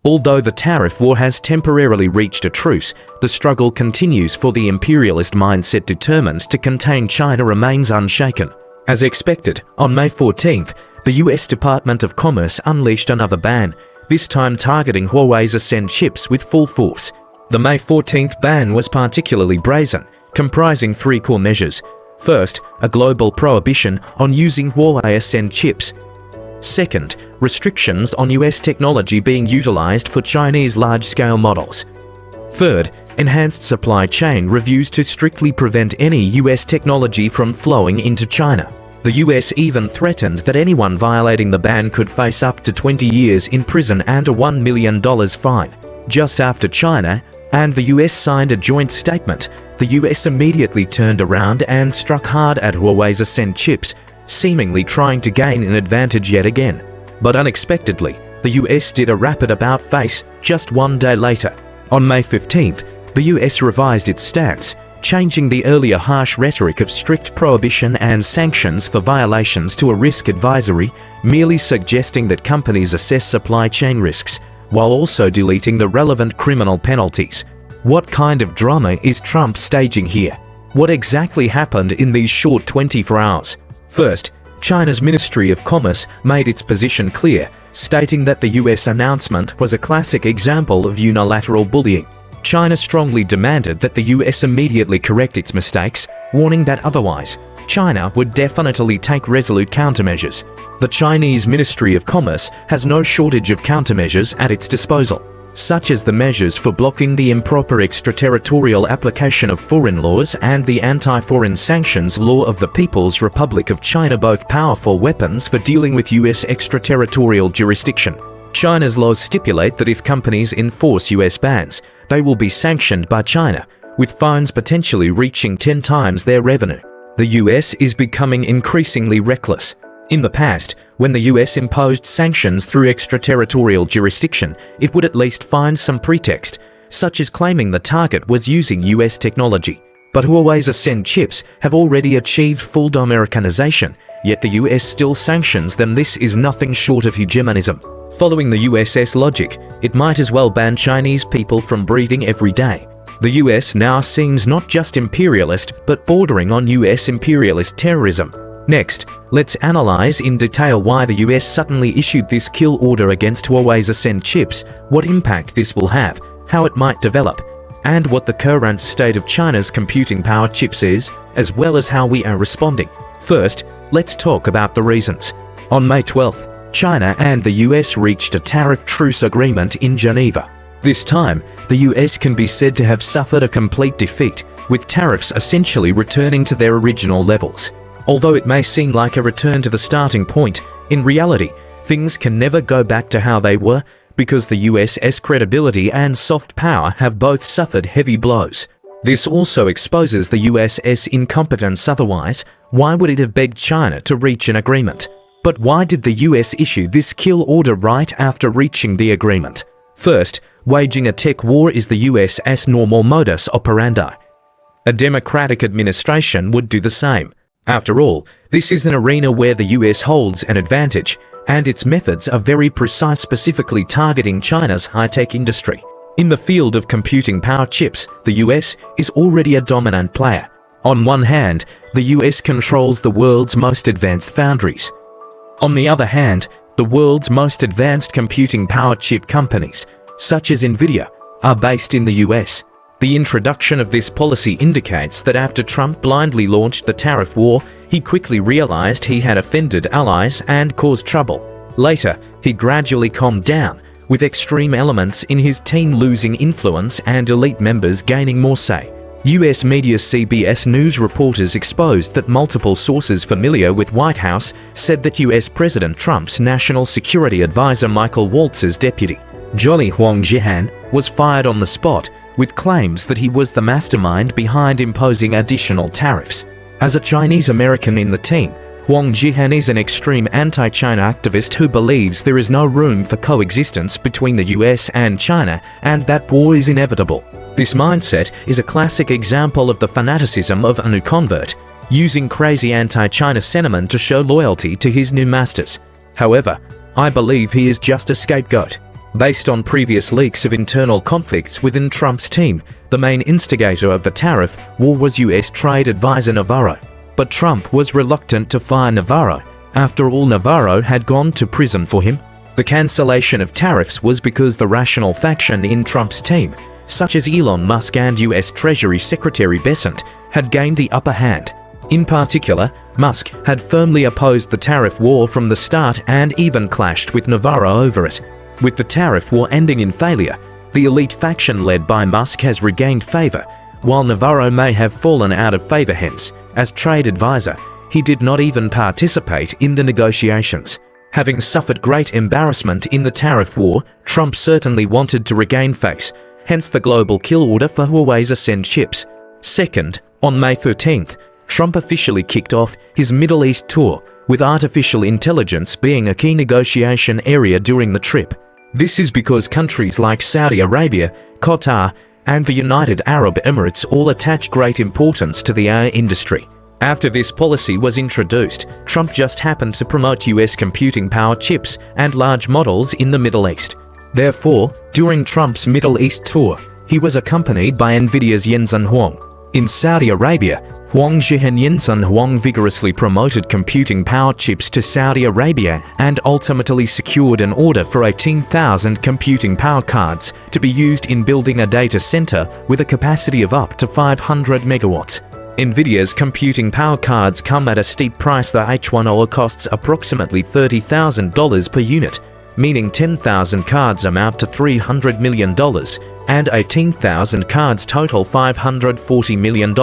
Although the tariff war has temporarily reached a truce, the struggle continues for the imperialist mindset determined to contain China remains unshaken. As expected, on May 14th, the US Department of Commerce unleashed another ban, this time targeting Huawei's Ascend chips with full force. The May 14th ban was particularly brazen, comprising three core measures. First, a global prohibition on using Huawei Ascend chips. Second, restrictions on US technology being utilized for Chinese large-scale models. Third, enhanced supply chain reviews to strictly prevent any US technology from flowing into China. The US even threatened that anyone violating the ban could face up to 20 years in prison and a $1 million fine. Just after China and the US signed a joint statement, the US immediately turned around and struck hard at Huawei's Ascend chips, seemingly trying to gain an advantage yet again. But unexpectedly, the US did a rapid about-face just one day later. On May 15th, the US revised its stance, changing the earlier harsh rhetoric of strict prohibition and sanctions for violations to a risk advisory, merely suggesting that companies assess supply chain risks, while also deleting the relevant criminal penalties. What kind of drama is Trump staging here? What exactly happened in these short 24 hours? First, China's Ministry of Commerce made its position clear, stating that the US announcement was a classic example of unilateral bullying. China strongly demanded that the US immediately correct its mistakes, warning that otherwise, China would definitely take resolute countermeasures. The Chinese Ministry of Commerce has no shortage of countermeasures at its disposal, such as the measures for blocking the improper extraterritorial application of foreign laws and the anti-foreign sanctions law of the People's Republic of China, both powerful weapons for dealing with US extraterritorial jurisdiction. China's laws stipulate that if companies enforce US bans, they will be sanctioned by China, with fines potentially reaching 10 times their revenue. The US is becoming increasingly reckless. In the past, when the US imposed sanctions through extraterritorial jurisdiction, it would at least find some pretext, such as claiming the target was using US technology. But Huawei's Ascend chips have already achieved full Americanization, yet the US still sanctions them. This is nothing short of hegemonism. Following the US's logic, it might as well ban Chinese people from breathing every day. The US now seems not just imperialist, but bordering on US imperialist terrorism. Next, let's analyze in detail why the US suddenly issued this kill order against Huawei's Ascend chips, what impact this will have, how it might develop, and what the current state of China's computing power chips is, as well as how we are responding. First, let's talk about the reasons. On May 12th, China and the US reached a tariff truce agreement in Geneva. This time, the US can be said to have suffered a complete defeat, with tariffs essentially returning to their original levels. Although it may seem like a return to the starting point, in reality, things can never go back to how they were, because the US's credibility and soft power have both suffered heavy blows. This also exposes the US's incompetence. Otherwise, why would it have begged China to reach an agreement? But why did the US issue this kill order right after reaching the agreement? First, waging a tech war is the US's normal modus operandi. A democratic administration would do the same. After all, this is an arena where the US holds an advantage, and its methods are very precise, specifically targeting China's high-tech industry. In the field of computing power chips, the US is already a dominant player. On one hand, the US controls the world's most advanced foundries. On the other hand, the world's most advanced computing power chip companies, such as Nvidia, are based in the US. The introduction of this policy indicates that after Trump blindly launched the tariff war, he quickly realized he had offended allies and caused trouble. Later, he gradually calmed down, with extreme elements in his team losing influence and elite members gaining more say. US media CBS News reporters exposed that multiple sources familiar with White House said that US President Trump's National Security Advisor Michael Waltz's deputy, Jolly Huang Jihan, was fired on the spot, with claims that he was the mastermind behind imposing additional tariffs. As a Chinese American in the team, Huang Jihan is an extreme anti-China activist who believes there is no room for coexistence between the US and China and that war is inevitable. This mindset is a classic example of the fanaticism of a new convert, using crazy anti-China sentiment to show loyalty to his new masters. However, I believe he is just a scapegoat. Based on previous leaks of internal conflicts within Trump's team, the main instigator of the tariff war was US trade advisor Navarro. But Trump was reluctant to fire Navarro. After all, Navarro had gone to prison for him. The cancellation of tariffs was because the rational faction in Trump's team, such as Elon Musk and US Treasury Secretary Bessent, had gained the upper hand. In particular, Musk had firmly opposed the tariff war from the start and even clashed with Navarro over it. With the tariff war ending in failure, the elite faction led by Musk has regained favor, while Navarro may have fallen out of favor. Hence, as trade advisor, he did not even participate in the negotiations. Having suffered great embarrassment in the tariff war, Trump certainly wanted to regain face, hence the global kill order for Huawei's Ascend chips. Second, on May 13th, Trump officially kicked off his Middle East tour, with artificial intelligence being a key negotiation area during the trip. This is because countries like Saudi Arabia, Qatar, and the United Arab Emirates all attach great importance to the AI industry. After this policy was introduced, Trump just happened to promote US computing power chips and large models in the Middle East. Therefore, during Trump's Middle East tour, he was accompanied by Nvidia's Jensen Huang. In Saudi Arabia, Huang Zhihan Jensen Huang vigorously promoted computing power chips to Saudi Arabia and ultimately secured an order for 18,000 computing power cards to be used in building a data center with a capacity of up to 500 megawatts. Nvidia's computing power cards come at a steep price. The H100 costs approximately $30,000 per unit, meaning 10,000 cards amount to $300 million and 18,000 cards total $540 million.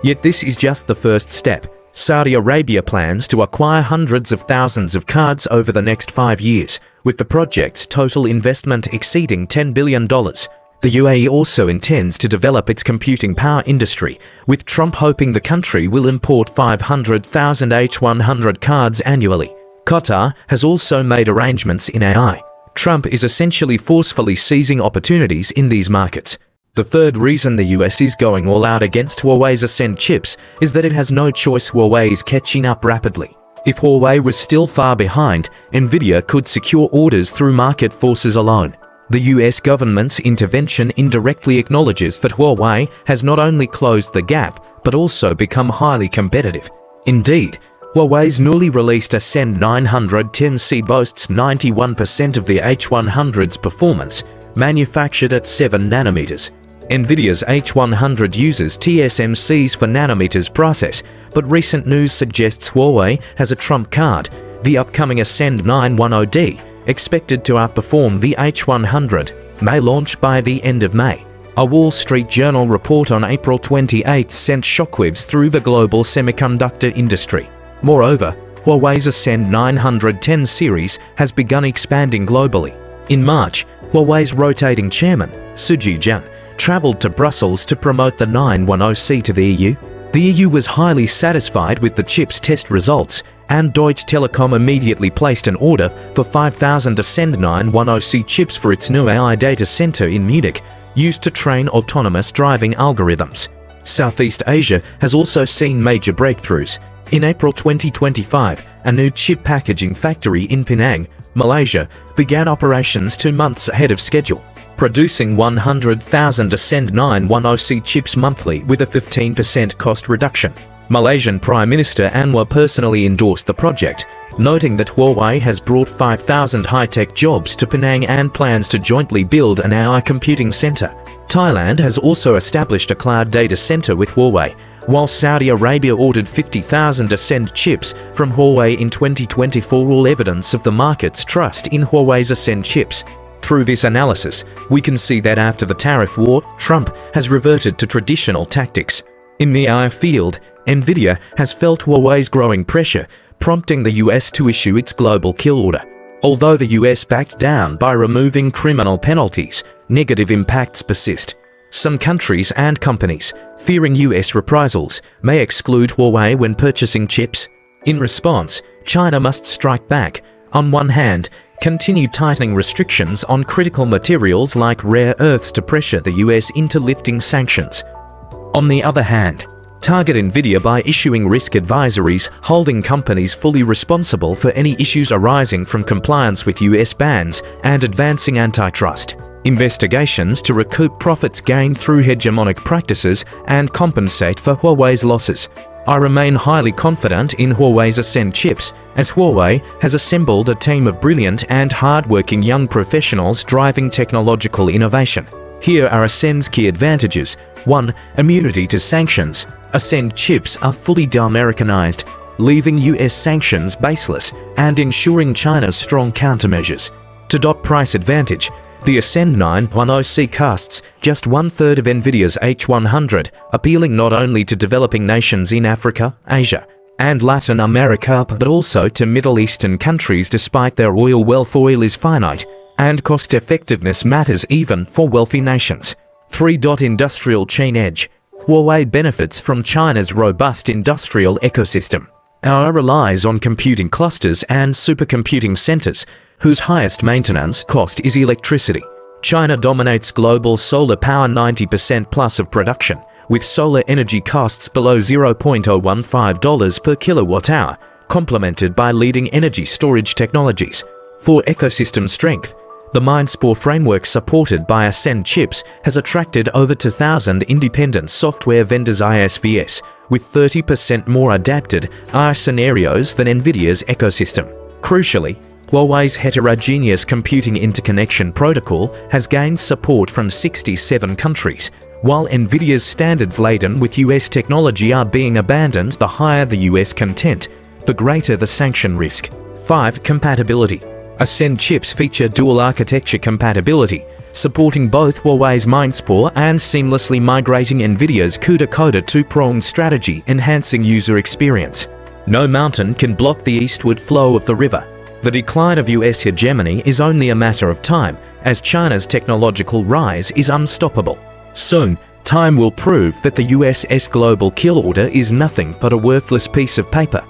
Yet this is just the first step. Saudi Arabia plans to acquire hundreds of thousands of cards over the next 5 years, with the project's total investment exceeding $10 billion. The UAE also intends to develop its computing power industry, with Trump hoping the country will import 500,000 H100 cards annually. Qatar has also made arrangements in AI. Trump is essentially forcefully seizing opportunities in these markets. The third reason the US is going all out against Huawei's Ascend chips is that it has no choice. Huawei is catching up rapidly. If Huawei was still far behind, Nvidia could secure orders through market forces alone. The US government's intervention indirectly acknowledges that Huawei has not only closed the gap, but also become highly competitive. Indeed, Huawei's newly released Ascend 910C boasts 91% of the H100's performance, manufactured at 7 nanometers. Nvidia's H100 uses TSMC's 4 nanometers process, but recent news suggests Huawei has a trump card, the upcoming Ascend 910D, expected to outperform the H100, may launch by the end of May. A Wall Street Journal report on April 28 sent shockwaves through the global semiconductor industry. Moreover, Huawei's Ascend 910 series has begun expanding globally. In March, Huawei's rotating chairman, Suji Jan, traveled to Brussels to promote the 910C to the EU. The EU was highly satisfied with the chip's test results, and Deutsche Telekom immediately placed an order for 5,000 Ascend 910C chips for its new AI data center in Munich, used to train autonomous driving algorithms. Southeast Asia has also seen major breakthroughs. In April 2025, a new chip packaging factory in Penang, Malaysia, began operations 2 months ahead of schedule, producing 100,000 Ascend 910C chips monthly with a 15% cost reduction. Malaysian Prime Minister Anwar personally endorsed the project, noting that Huawei has brought 5,000 high-tech jobs to Penang and plans to jointly build an AI computing center. Thailand has also established a cloud data center with Huawei, while Saudi Arabia ordered 50,000 Ascend chips from Huawei in 2024, all evidence of the market's trust in Huawei's Ascend chips. Through this analysis, we can see that after the tariff war, Trump has reverted to traditional tactics. In the AI field, Nvidia has felt Huawei's growing pressure, prompting the US to issue its global kill order. Although the US backed down by removing criminal penalties, negative impacts persist. Some countries and companies, fearing US reprisals, may exclude Huawei when purchasing chips. In response, China must strike back. On one hand, continue tightening restrictions on critical materials like rare earths to pressure the US into lifting sanctions. On the other hand, Target Nvidia by issuing risk advisories, holding companies fully responsible for any issues arising from compliance with US bans, and advancing antitrust investigations to recoup profits gained through hegemonic practices and compensate for Huawei's losses. I remain highly confident in Huawei's Ascend chips, as Huawei has assembled a team of brilliant and hard-working young professionals driving technological innovation. Here are Ascend's key advantages. 1. Immunity to sanctions. Ascend chips are fully de-Americanized, leaving US sanctions baseless and ensuring China's strong countermeasures. 2. Price advantage. The Ascend 910C costs just 1/3 of Nvidia's H100, appealing not only to developing nations in Africa, Asia, and Latin America but also to Middle Eastern countries despite their oil wealth. Oil is finite, and cost-effectiveness matters even for wealthy nations. 3. Industrial chain edge. Huawei benefits from China's robust industrial ecosystem. Our relies on computing clusters and supercomputing centers, whose highest maintenance cost is electricity. China dominates global solar power 90% plus of production, with solar energy costs below $0.015 per kilowatt-hour, complemented by leading energy storage technologies. 4. Ecosystem strength. The MindSpore framework supported by Ascend chips has attracted over 2,000 independent software vendors ISVs, with 30% more adapted AI scenarios than Nvidia's ecosystem. Crucially, Huawei's heterogeneous computing interconnection protocol has gained support from 67 countries, while Nvidia's standards laden with US technology are being abandoned. The higher the US content, the greater the sanction risk. 5. Compatibility. Ascend chips feature dual architecture compatibility, supporting both Huawei's MindSpore and seamlessly migrating Nvidia's CUDA-CODA two-pronged strategy, enhancing user experience. No mountain can block the eastward flow of the river. The decline of US hegemony is only a matter of time, as China's technological rise is unstoppable. Soon, time will prove that the US's global kill order is nothing but a worthless piece of paper.